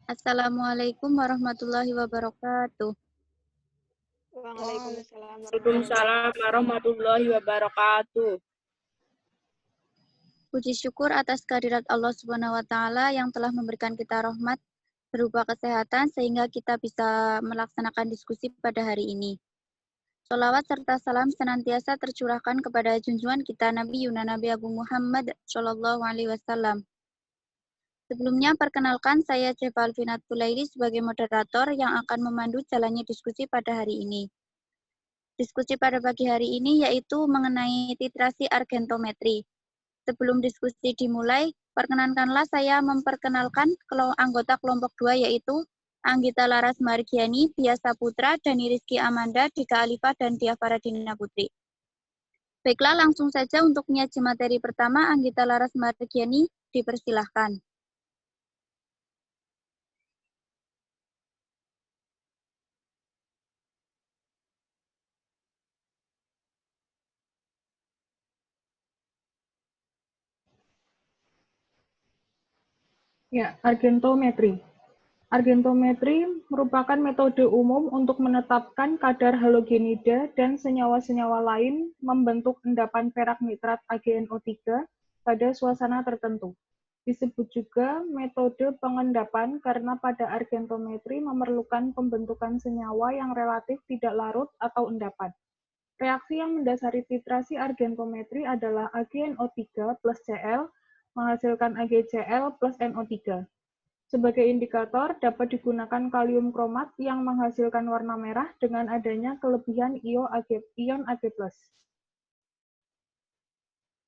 Assalamualaikum warahmatullahi wabarakatuh. Waalaikumsalam Waalaikumsalam warahmatullahi wabarakatuh. Puji syukur atas kehadirat Allah Subhanahu wa taala yang telah memberikan kita rahmat berupa kesehatan sehingga kita bisa melaksanakan diskusi pada hari ini. Sholawat serta salam senantiasa tercurahkan kepada junjungan kita Nabi Yuna Nabi Abu Muhammad Shallallahu Alaihi Wasallam. Sebelumnya, perkenalkan saya Ceva Alvinat Tulaili sebagai moderator yang akan memandu jalannya diskusi pada hari ini. Diskusi pada pagi hari ini yaitu mengenai titrasi argentometri. Sebelum diskusi dimulai, perkenankanlah saya memperkenalkan anggota kelompok 2 yaitu Anggita Laras Margiani, Biasa Putra, Dani Rizky Amanda, Dika Alifah, dan Dia Faradina Putri. Baiklah, langsung saja untuk menyaji materi pertama, Anggita Laras Margiani, dipersilahkan. Ya, argentometri. Argentometri merupakan metode umum untuk menetapkan kadar halogenida dan senyawa-senyawa lain membentuk endapan perak nitrat AgNO3 pada suasana tertentu. Disebut juga metode pengendapan karena pada argentometri memerlukan pembentukan senyawa yang relatif tidak larut atau endapan. Reaksi yang mendasari titrasi argentometri adalah AgNO3 plus Cl menghasilkan AgCl plus NO3. Sebagai indikator, dapat digunakan kalium kromat yang menghasilkan warna merah dengan adanya kelebihan ion Ag+.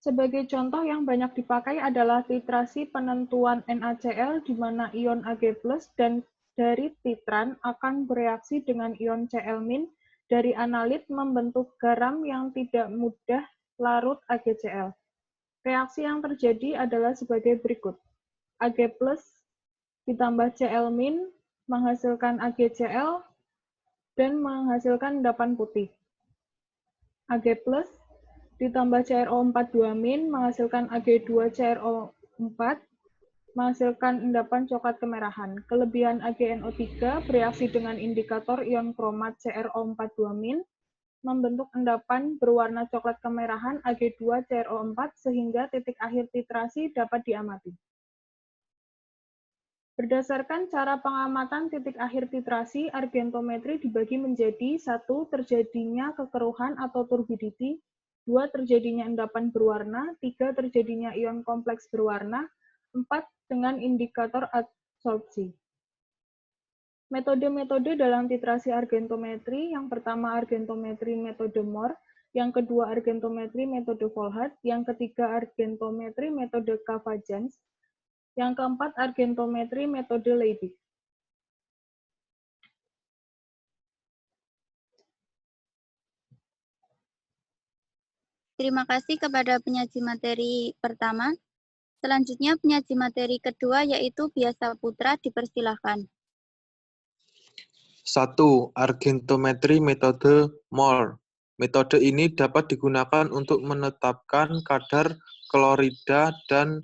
Sebagai contoh yang banyak dipakai adalah titrasi penentuan NaCl di mana ion Ag+ dan dari titran akan bereaksi dengan ion Cl- dari analit membentuk garam yang tidak mudah larut AgCl. Reaksi yang terjadi adalah sebagai berikut. Ag+ ditambah Cl- menghasilkan AgCl dan menghasilkan endapan putih. Ag+ ditambah CrO42- menghasilkan Ag2CrO4 menghasilkan endapan coklat kemerahan. Kelebihan AgNO3 bereaksi dengan indikator ion kromat CrO42- membentuk endapan berwarna coklat kemerahan Ag2CrO4 sehingga titik akhir titrasi dapat diamati. Berdasarkan cara pengamatan titik akhir titrasi, argentometri dibagi menjadi 1. Terjadinya kekeruhan atau turbidity, 2. Terjadinya endapan berwarna, 3. Terjadinya ion kompleks berwarna, 4. Dengan indikator adsorpsi. Metode-metode dalam titrasi argentometri, yang pertama argentometri metode Mohr, yang kedua argentometri metode Volhard, yang ketiga argentometri metode Cafa-Jans, yang keempat argentometri metode Liebig. Terima kasih kepada penyaji materi pertama. Selanjutnya penyaji materi kedua yaitu Biasa Putra, dipersilahkan. 1. Argentometri metode Mohr. Metode ini dapat digunakan untuk menetapkan kadar klorida dan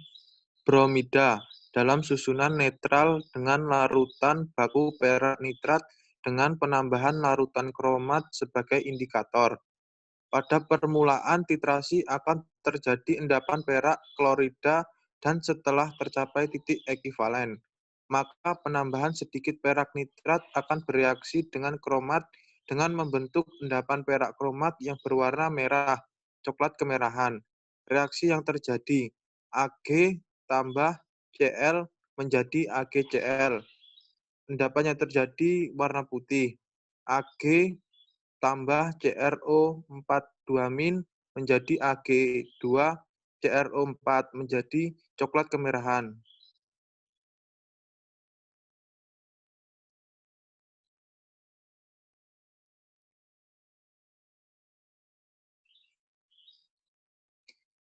bromida dalam susunan netral dengan larutan baku perak nitrat dengan penambahan larutan kromat sebagai indikator. Pada permulaan titrasi akan terjadi endapan perak klorida dan setelah tercapai titik ekivalen, maka penambahan sedikit perak nitrat akan bereaksi dengan kromat dengan membentuk endapan perak kromat yang berwarna merah, coklat kemerahan. Reaksi yang terjadi, Ag tambah Cl menjadi AgCl. Endapan yang terjadi warna putih. Ag tambah CrO42- menjadi Ag2CrO4 menjadi coklat kemerahan.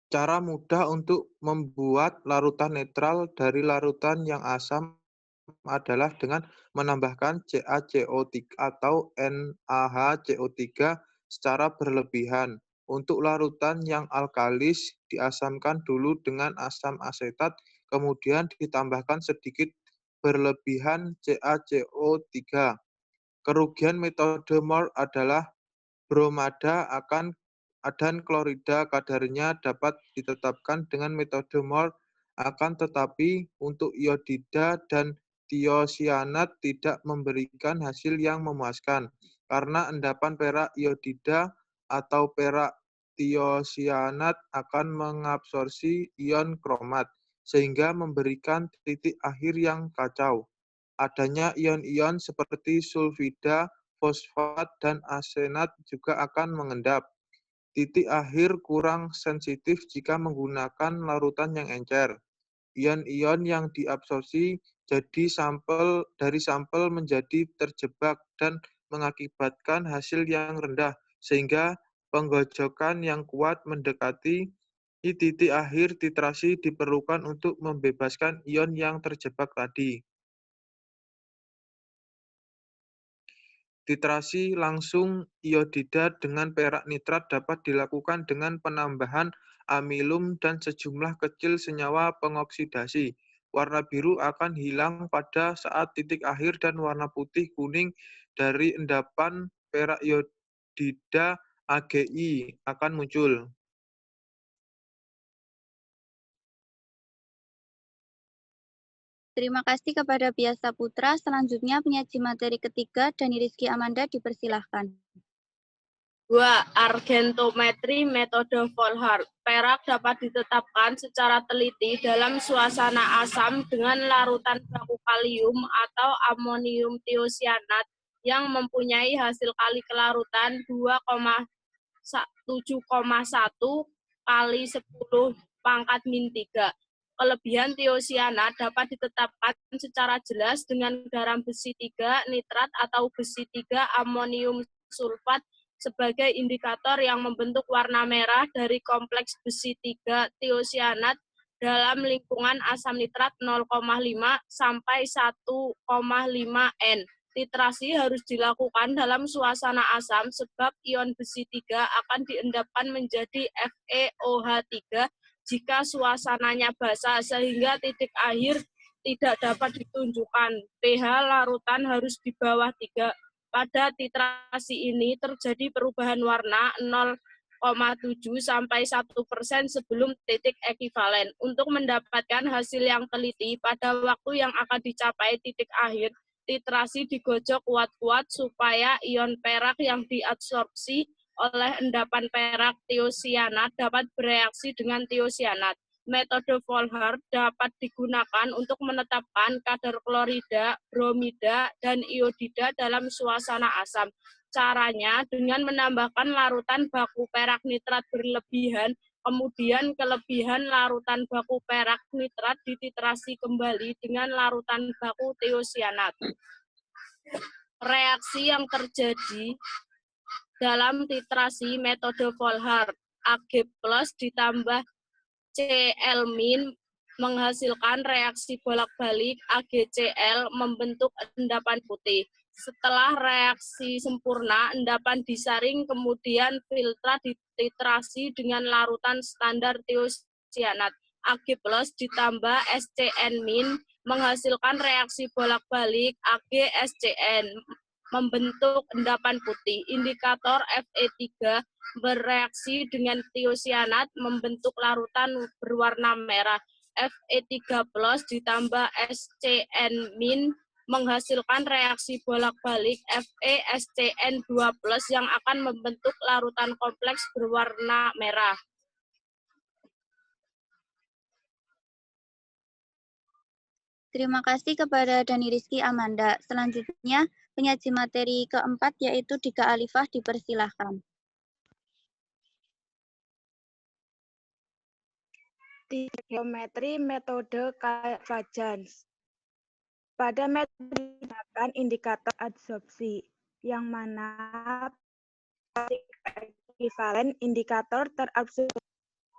Cara mudah untuk membuat larutan netral dari larutan yang asam adalah dengan menambahkan CaCO3 atau NaHCO3 secara berlebihan. Untuk larutan yang alkalis, diasamkan dulu dengan asam asetat, kemudian ditambahkan sedikit berlebihan CaCO3. Kerugian metode MOR adalah bromida dan klorida kadarnya dapat ditetapkan dengan metode MOR, akan tetapi untuk iodida dan tiosianat tidak memberikan hasil yang memuaskan karena endapan perak iodida atau perak tiosianat akan mengabsorsi ion kromat sehingga memberikan titik akhir yang kacau. Adanya ion-ion seperti sulfida, fosfat, dan arsenat juga akan mengendap. Titik akhir kurang sensitif jika menggunakan larutan yang encer. Ion-ion yang diabsorpsi dari sampel menjadi terjebak dan mengakibatkan hasil yang rendah, sehingga penggojokan yang kuat mendekati titik akhir titrasi diperlukan untuk membebaskan ion yang terjebak tadi. Titrasi langsung iodida dengan perak nitrat dapat dilakukan dengan penambahan amilum dan sejumlah kecil senyawa pengoksidasi. Warna biru akan hilang pada saat titik akhir dan warna putih kuning dari endapan perak iodida AgI akan muncul. Terima kasih kepada Pia Saputra. Selanjutnya penyaji materi ketiga, Dani Rizky Amanda, dipersilahkan. 2. Argentometri metode Volhard. Perak dapat ditetapkan secara teliti dalam suasana asam dengan larutan baku kalium atau amonium tiosianat yang mempunyai hasil kali kelarutan 2,7,1 kali 10⁻³ Kelebihan tiosianat dapat ditetapkan secara jelas dengan garam besi 3 nitrat atau besi 3 amonium sulfat sebagai indikator yang membentuk warna merah dari kompleks besi 3 tiosianat dalam lingkungan asam nitrat 0,5 sampai 1,5 N. Titrasi harus dilakukan dalam suasana asam sebab ion besi 3 akan diendapkan menjadi FeOH3 jika suasananya basah sehingga titik akhir tidak dapat ditunjukkan. pH larutan harus di bawah 3. Pada titrasi ini terjadi perubahan warna 0,7 sampai 1% sebelum titik ekivalen. Untuk mendapatkan hasil yang teliti pada waktu yang akan dicapai titik akhir, titrasi digojok kuat-kuat supaya ion perak yang diabsorpsi oleh endapan perak tiosianat dapat bereaksi dengan tiosianat. Metode Volhard dapat digunakan untuk menetapkan kadar klorida, bromida, dan iodida dalam suasana asam. Caranya dengan menambahkan larutan baku perak nitrat berlebihan, kemudian kelebihan larutan baku perak nitrat dititrasi kembali dengan larutan baku tiosianat. Reaksi yang terjadi dalam titrasi metode Volhard, Ag+ ditambah Cl- menghasilkan reaksi bolak-balik AgCl membentuk endapan putih. Setelah reaksi sempurna, endapan disaring kemudian filtra dititrasi dengan larutan standar tiosianat. Ag+ ditambah SCN- menghasilkan reaksi bolak-balik AgSCN membentuk endapan putih. Indikator Fe3 bereaksi dengan tiosianat membentuk larutan berwarna merah. Fe3+ ditambah SCN- menghasilkan reaksi bolak-balik FeSCN2+ yang akan membentuk larutan kompleks berwarna merah. Terima kasih kepada Dani Rizky Amanda. Selanjutnya, penyaji materi keempat yaitu Dika Alifah, dipersilahkan. Geometri metode Kayat-Fajans. Pada metode digunakan indikator adsorpsi, yang mana ekivalen indikator terabsorpsi.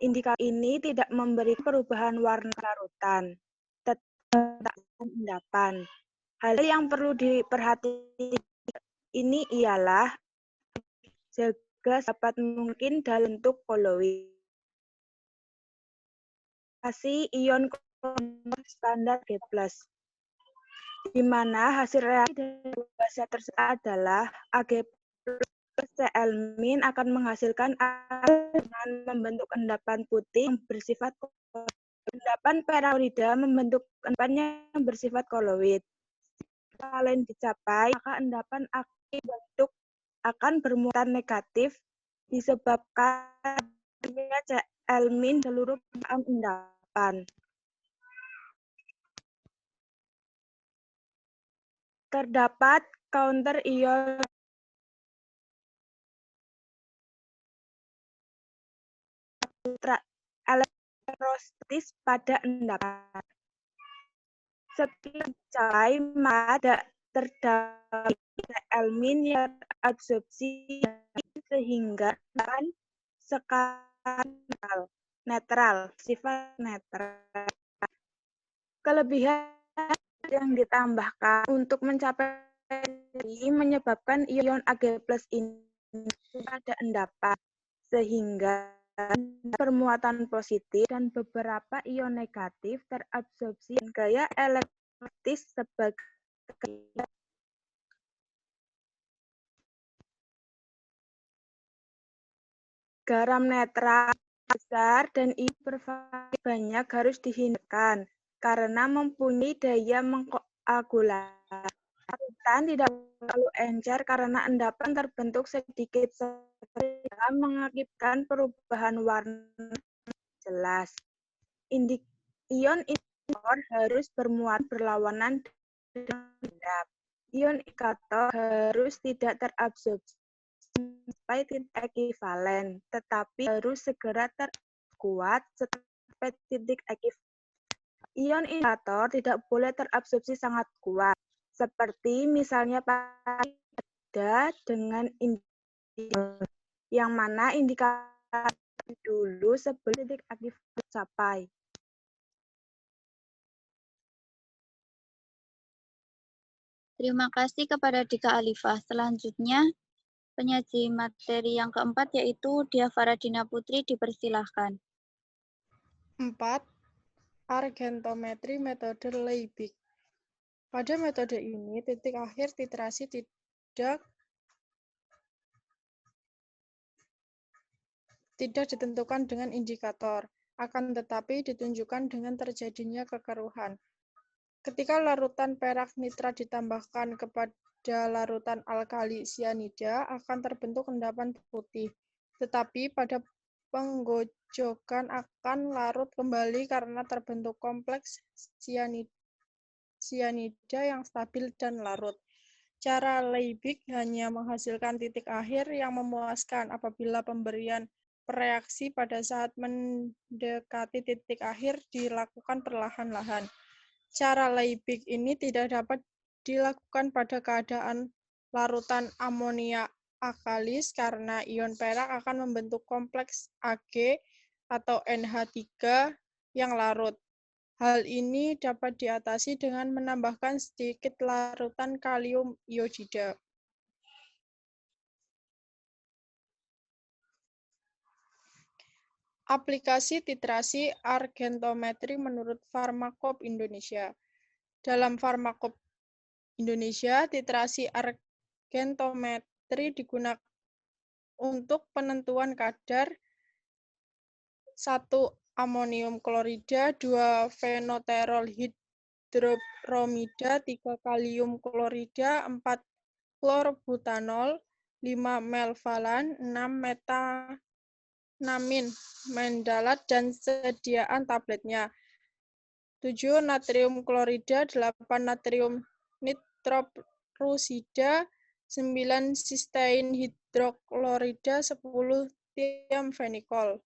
Indikator ini tidak memberi perubahan warna larutan, tetap endapan. Hal yang perlu diperhatikan ini ialah jaga dapat mungkin dalam bentuk koloid. Kasih ion standar G+. di mana hasil reaksi dari dua zat tersebut adalah Ag plus Cl- akan menghasilkan dengan membentuk endapan putih yang bersifat koloid. Endapan peraklorida membentuk endapan yang bersifat koloid. Jika lain dicapai, maka endapan akan bermuatan negatif disebabkan adanya Cl- seluruh permukaan endapan. Terdapat counter ion elektrostatis pada endapan. Setelah dicapai, maka terdapat Cl- yang absorpsi sehingga endapan skala netral, sifat netral. Kelebihan yang ditambahkan untuk mencapai ini menyebabkan ion Ag+ ini pada endapan sehingga bermuatan positif dan beberapa ion negatif terabsorpsi dan gaya elektrostatis sebagai garam netral besar dan ion bervariasi banyak harus dihindarkan karena mempunyai daya mengkoagulasi. Larutan tidak terlalu encer karena endapan terbentuk sedikit sehingga mengakibatkan perubahan warna jelas. Ion indikator harus bermuatan berlawanan dengan endap. Ion indikator harus tidak terabsorpsi sampai titik ekivalen, tetapi harus segera terkuat sampai titik ekivalen. Ion indikator tidak boleh terabsorpsi sangat kuat, seperti misalnya pada dengan indikator, yang mana indikator dulu sebelum titik aktivasi tercapai. Terima kasih kepada Dika Alifah. Selanjutnya, penyaji materi yang keempat yaitu Dia Faradina Putri, dipersilahkan. 4. Argentometri metode Liebig. Pada metode ini, titik akhir titrasi tidak ditentukan dengan indikator, akan tetapi ditunjukkan dengan terjadinya kekeruhan. Ketika larutan perak nitrat ditambahkan kepada larutan alkali sianida, akan terbentuk endapan putih. Tetapi pada penggojokan akan larut kembali karena terbentuk kompleks sianida yang stabil dan larut. Cara Liebig hanya menghasilkan titik akhir yang memuaskan apabila pemberian reaksi pada saat mendekati titik akhir dilakukan perlahan-lahan. Cara Liebig ini tidak dapat dilakukan pada keadaan larutan amonia alkalis karena ion perak akan membentuk kompleks Ag atau NH3 yang larut. Hal ini dapat diatasi dengan menambahkan sedikit larutan kalium iodida. Aplikasi titrasi argentometri menurut Pharmacop Indonesia. Dalam Pharmacop Indonesia, titrasi argentometri digunakan untuk penentuan kadar 1 amonium klorida, 2 fenoterol hidrobromida, 3 kalium klorida, 4 klorbutanol, 5 melvalan, 6 metanamin mendalat dan sediaan tabletnya, 7 natrium klorida, 8 natrium nitrorusida, 9 sistein hidroklorida, 10 tiamfenikol.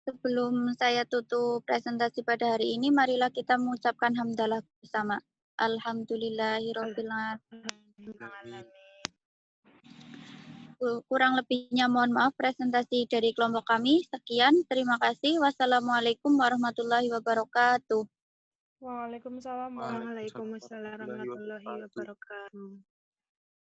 Sebelum saya tutup presentasi pada hari ini, marilah kita mengucapkan hamdalah bersama. Alhamdulillahirabbil alamin. Kurang lebihnya mohon maaf presentasi dari kelompok kami. Sekian, terima kasih. Wassalamualaikum warahmatullahi wabarakatuh. Waalaikumsalam Waalaikumsalam warahmatullahi wabarakatuh.